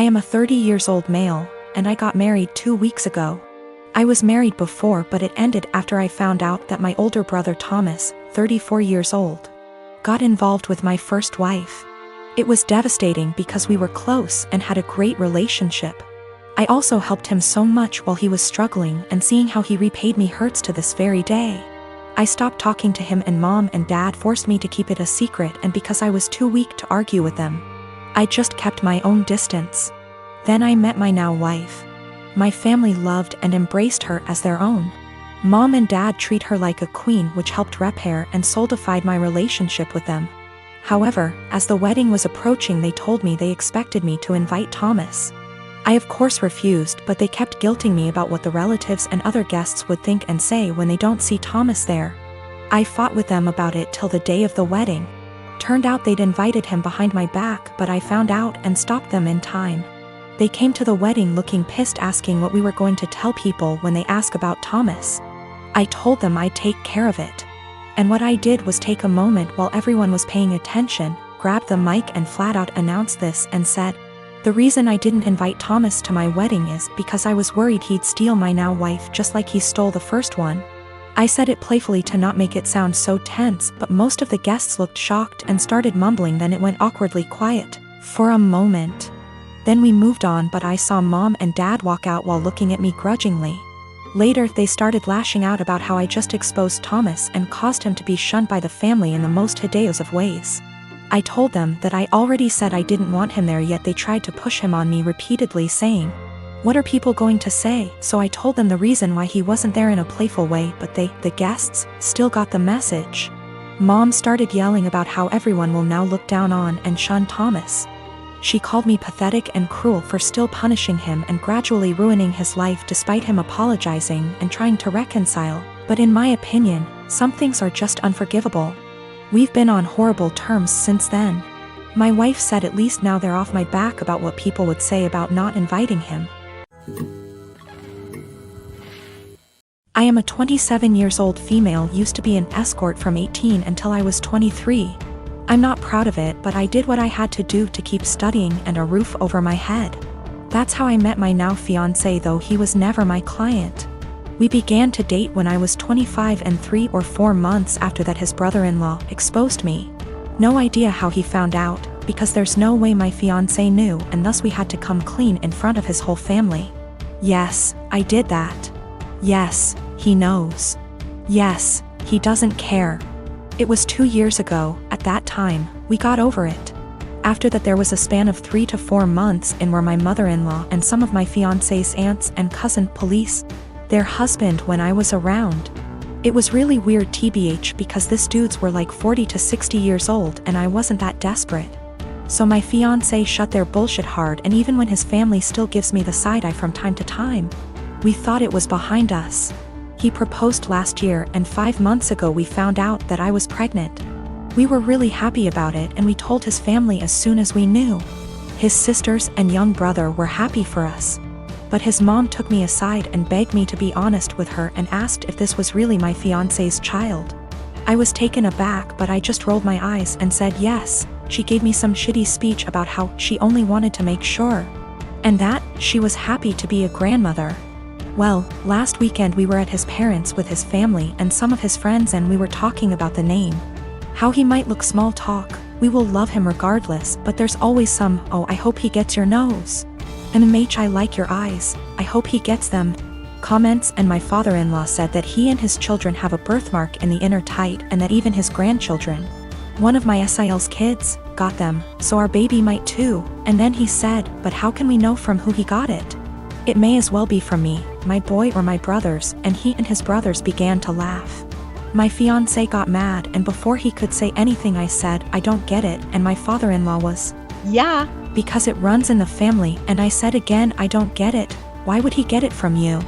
I am a 30 years old male, and I got married 2 weeks ago. I was married before, but it ended after I found out that my older brother Thomas, 34 years old, got involved with my first wife. It was devastating because we were close and had a great relationship. I also helped him so much while he was struggling, and seeing how he repaid me hurts to this very day. I stopped talking to him, and Mom and Dad forced me to keep it a secret, and because I was too weak to argue with them, I just kept my own distance. Then I met my now wife. My family loved and embraced her as their own. Mom and Dad treat her like a queen, which helped repair and solidified my relationship with them. However, as the wedding was approaching, they told me they expected me to invite Thomas. I of course refused, but they kept guilting me about what the relatives and other guests would think and say when they don't see Thomas there. I fought with them about it till the day of the wedding. Turned out they'd invited him behind my back, but I found out and stopped them in time. They came to the wedding looking pissed, asking what we were going to tell people when they ask about Thomas. I told them I'd take care of it. And what I did was take a moment while everyone was paying attention, grabbed the mic and flat out announced this and said, "The reason I didn't invite Thomas to my wedding is because I was worried he'd steal my now wife just like he stole the first one." I said it playfully to not make it sound so tense, but most of the guests looked shocked and started mumbling. Then it went awkwardly quiet for a moment. Then we moved on, but I saw Mom and Dad walk out while looking at me grudgingly. Later they started lashing out about how I just exposed Thomas and caused him to be shunned by the family in the most hideous of ways. I told them that I already said I didn't want him there, yet they tried to push him on me repeatedly, saying, "What are people going to say?" So I told them the reason why he wasn't there in a playful way, but they, the guests, still got the message. Mom started yelling about how everyone will now look down on and shun Thomas. She called me pathetic and cruel for still punishing him and gradually ruining his life despite him apologizing and trying to reconcile. But in my opinion, some things are just unforgivable. We've been on horrible terms since then. My wife said at least now they're off my back about what people would say about not inviting him. I am a 27 years old female, used to be an escort from 18 until I was 23. I'm not proud of it, but I did what I had to do to keep studying and a roof over my head. That's how I met my now fiancé, though he was never my client. We began to date when I was 25, and 3 or 4 months after that his brother-in-law exposed me. No idea how he found out, because there's no way my fiancé knew, and thus we had to come clean in front of his whole family. Yes, I did that. Yes, he knows. Yes, he doesn't care. It was 2 years ago. At that time, we got over it. After that there was a span of 3 to 4 months in where my mother-in-law and some of my fiancé's aunts and cousin police their husband when I was around. It was really weird tbh, because these dudes were like 40 to 60 years old and I wasn't that desperate. So my fiancé shut their bullshit hard, and even when his family still gives me the side eye from time to time, we thought it was behind us. He proposed last year, and 5 months ago we found out that I was pregnant. We were really happy about it, and we told his family as soon as we knew. His sisters and young brother were happy for us. But his mom took me aside and begged me to be honest with her and asked if this was really my fiancé's child. I was taken aback, but I just rolled my eyes and said yes. She gave me some shitty speech about how she only wanted to make sure, and that she was happy to be a grandmother. Well, last weekend we were at his parents' with his family and some of his friends, and we were talking about the name. How he might look, small talk, we will love him regardless, but there's always some, "Oh, I hope he gets your nose." "MMH, I like your eyes, I hope he gets them" comments. And my father-in-law said that he and his children have a birthmark in the inner tight, and that even his grandchildren, one of my SIL's kids, got them, so our baby might too. And then he said, "But how can we know from who he got it? It may as well be from me, my boy, or my brothers." And he and his brothers began to laugh. My fiancé got mad, and before he could say anything I said, "I don't get it," and my father-in-law was, "Yeah, because it runs in the family." And I said again, "I don't get it, why would he get it from you?"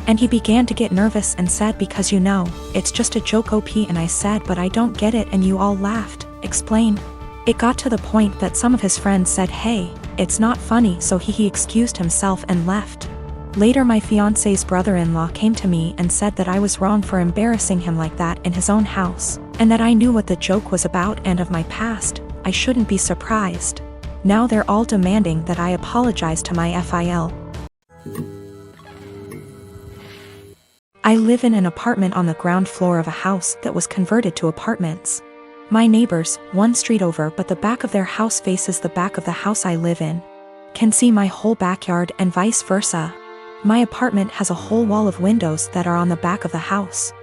And he began to get nervous and said, "Because you know, it's just a joke OP." And I said, "But I don't get it," and you all laughed. Explain. It got to the point that some of his friends said, "Hey, it's not funny," so he excused himself and left. Later my fiancé's brother-in-law came to me and said that I was wrong for embarrassing him like that in his own house, and that I knew what the joke was about and of my past, I shouldn't be surprised. Now they're all demanding that I apologize to my FIL. I live in an apartment on the ground floor of a house that was converted to apartments. My neighbors, one street over but the back of their house faces the back of the house I live in, can see my whole backyard and vice versa. My apartment has a whole wall of windows that are on the back of the house.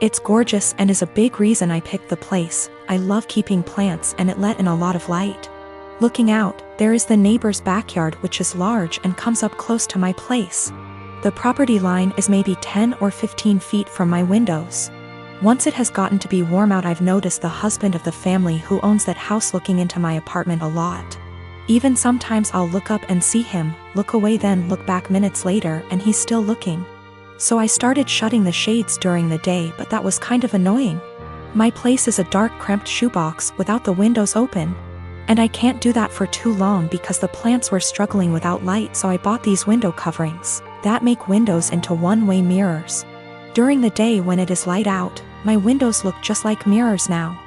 It's gorgeous and is a big reason I picked the place. I love keeping plants and it let in a lot of light. Looking out, there is the neighbor's backyard which is large and comes up close to my place. The property line is maybe 10 or 15 feet from my windows. Once it has gotten to be warm out, I've noticed the husband of the family who owns that house looking into my apartment a lot. Even sometimes I'll look up and see him, look away then look back minutes later and he's still looking. So I started shutting the shades during the day, but that was kind of annoying. My place is a dark cramped shoebox without the windows open. And I can't do that for too long because the plants were struggling without light, so I bought these window coverings that make windows into one-way mirrors. During the day when it is light out, my windows look just like mirrors now.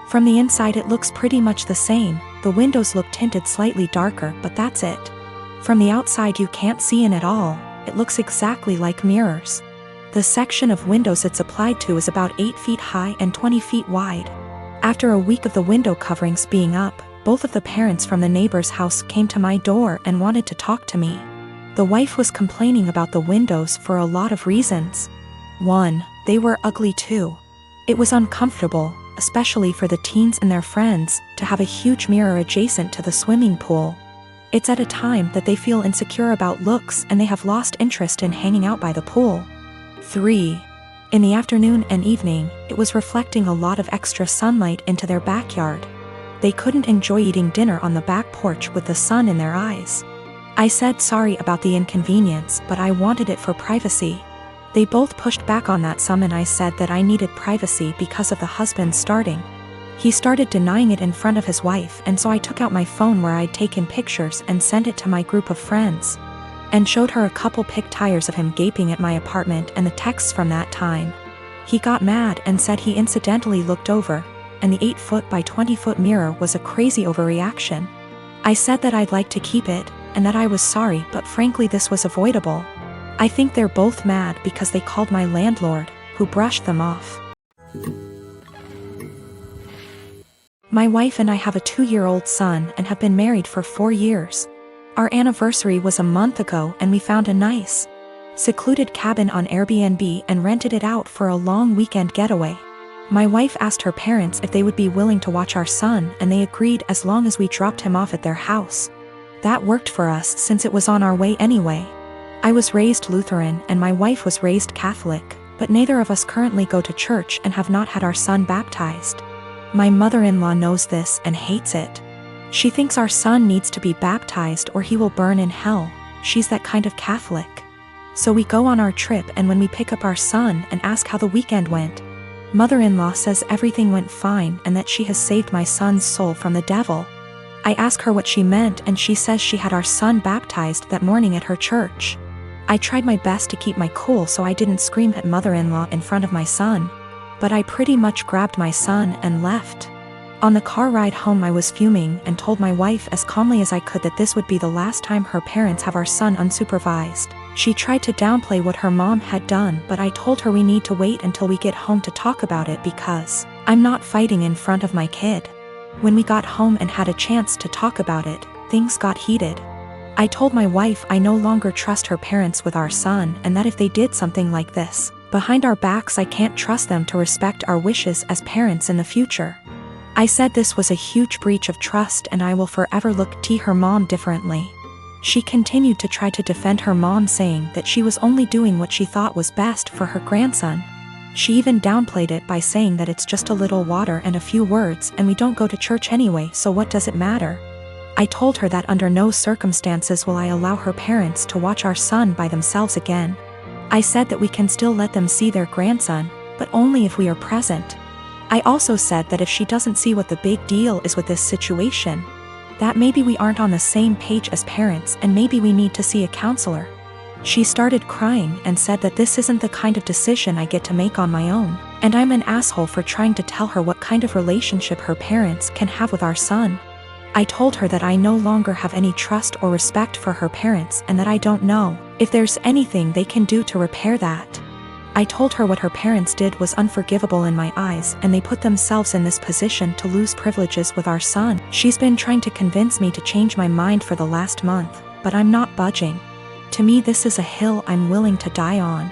From the inside it looks pretty much the same, the windows look tinted slightly darker but that's it. From the outside you can't see in at all, it looks exactly like mirrors. The section of windows it's applied to is about 8 feet high and 20 feet wide. After a week of the window coverings being up, both of the parents from the neighbor's house came to my door and wanted to talk to me. The wife was complaining about the windows for a lot of reasons. 1. They were ugly too. It was uncomfortable, especially for the teens and their friends, to have a huge mirror adjacent to the swimming pool. It's at a time that they feel insecure about looks and they have lost interest in hanging out by the pool. 3. In the afternoon and evening, it was reflecting a lot of extra sunlight into their backyard. They couldn't enjoy eating dinner on the back porch with the sun in their eyes. I said sorry about the inconvenience, but I wanted it for privacy. They both pushed back on that some and I said that I needed privacy because of the husband starting. He started denying it in front of his wife, and so I took out my phone where I'd taken pictures and sent it to my group of friends. And showed her a couple pic tires of him gaping at my apartment and the texts from that time. He got mad and said he incidentally looked over, and the 8 foot by 20 foot mirror was a crazy overreaction. I said that I'd like to keep it, and that I was sorry, but frankly this was avoidable. I think they're both mad because they called my landlord, who brushed them off. My wife and I have a 2-year-old son and have been married for 4 years. Our anniversary was a month ago and we found a nice, secluded cabin on Airbnb and rented it out for a long weekend getaway. My wife asked her parents if they would be willing to watch our son and they agreed as long as we dropped him off at their house. That worked for us since it was on our way anyway. I was raised Lutheran and my wife was raised Catholic, but neither of us currently go to church and have not had our son baptized. My mother-in-law knows this and hates it. She thinks our son needs to be baptized or he will burn in hell. She's that kind of Catholic. So we go on our trip and when we pick up our son and ask how the weekend went, mother-in-law says everything went fine and that she has saved my son's soul from the devil. I ask her what she meant and she says she had our son baptized that morning at her church. I tried my best to keep my cool so I didn't scream at mother-in-law in front of my son, but I pretty much grabbed my son and left. On the car ride home I was fuming and told my wife as calmly as I could that this would be the last time her parents have our son unsupervised. She tried to downplay what her mom had done, but I told her we need to wait until we get home to talk about it because I'm not fighting in front of my kid. When we got home and had a chance to talk about it, things got heated. I told my wife I no longer trust her parents with our son and that if they did something like this behind our backs I can't trust them to respect our wishes as parents in the future. I said this was a huge breach of trust and I will forever look at her mom differently. She continued to try to defend her mom, saying that she was only doing what she thought was best for her grandson. She even downplayed it by saying that it's just a little water and a few words and we don't go to church anyway, so what does it matter? I told her that under no circumstances will I allow her parents to watch our son by themselves again. I said that we can still let them see their grandson, but only if we are present. I also said that if she doesn't see what the big deal is with this situation, that maybe we aren't on the same page as parents and maybe we need to see a counselor. She started crying and said that this isn't the kind of decision I get to make on my own, and I'm an asshole for trying to tell her what kind of relationship her parents can have with our son. I told her that I no longer have any trust or respect for her parents and that I don't know if there's anything they can do to repair that. I told her what her parents did was unforgivable in my eyes, and they put themselves in this position to lose privileges with our son. She's been trying to convince me to change my mind for the last month, but I'm not budging. To me, this is a hill I'm willing to die on.